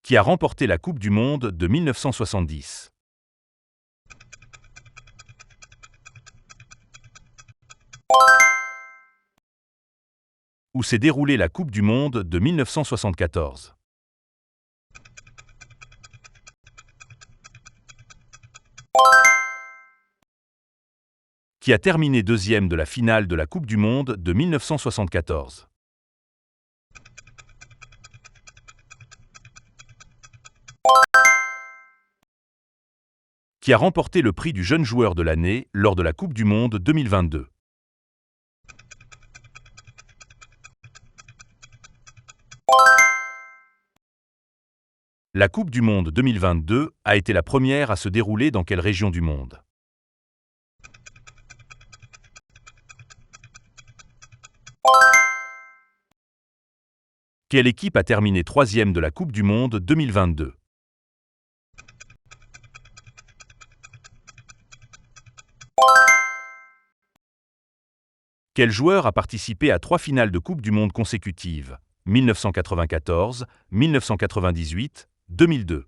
Qui a remporté la Coupe du Monde de 1970? Où s'est déroulée la Coupe du Monde de 1974? Qui a terminé deuxième de la finale de la Coupe du Monde de 1974? Qui a remporté le prix du jeune joueur de l'année lors de la Coupe du Monde 2022? La Coupe du Monde 2022 a été la première à se dérouler dans quelle région du monde? Quelle équipe a terminé troisième de la Coupe du Monde 2022? Quel joueur a participé à 3 finales de Coupe du Monde consécutives? 1994, 1998, 2002.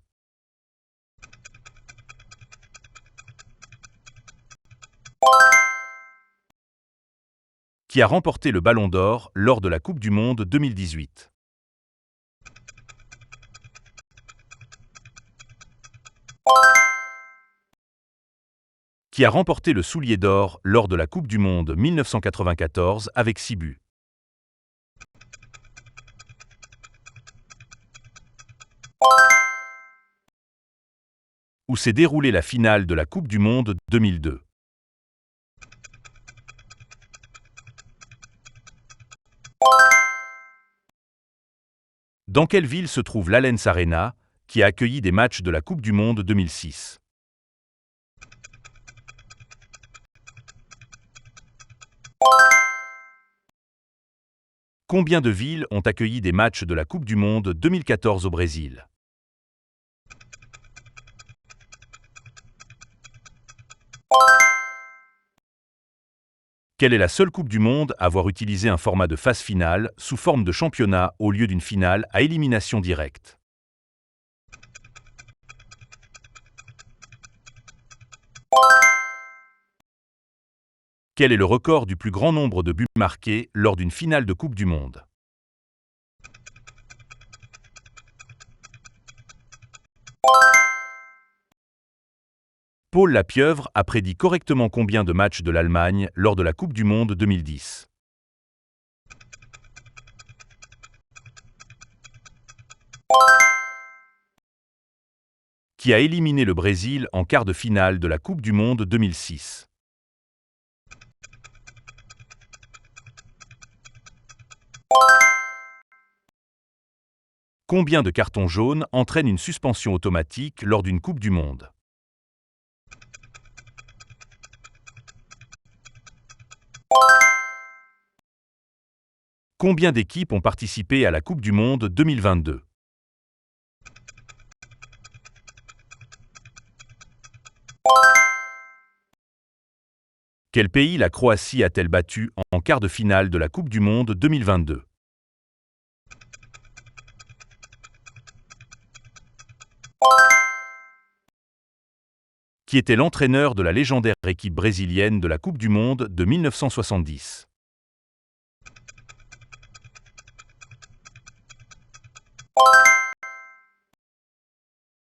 Qui a remporté le Ballon d'Or lors de la Coupe du Monde 2018? Qui a remporté le Soulier d'Or lors de la Coupe du Monde 1994 avec 6 buts? Où s'est déroulée la finale de la Coupe du Monde 2002? Dans quelle ville se trouve l'Allianz Arena, qui a accueilli des matchs de la Coupe du Monde 2006? Combien de villes ont accueilli des matchs de la Coupe du Monde 2014 au Brésil? Quelle est la seule Coupe du Monde à avoir utilisé un format de phase finale sous forme de championnat au lieu d'une finale à élimination directe? Quel est le record du plus grand nombre de buts marqués lors d'une finale de Coupe du Monde? Paul Lapieuvre a prédit correctement combien de matchs de l'Allemagne lors de la Coupe du Monde 2010? Qui a éliminé le Brésil en quart de finale de la Coupe du Monde 2006? Combien de cartons jaunes entraînent une suspension automatique lors d'une Coupe du Monde? Combien d'équipes ont participé à la Coupe du Monde 2022? Quel pays la Croatie a-t-elle battu en quart de finale de la Coupe du Monde 2022? Qui était l'entraîneur de la légendaire équipe brésilienne de la Coupe du Monde de 1970?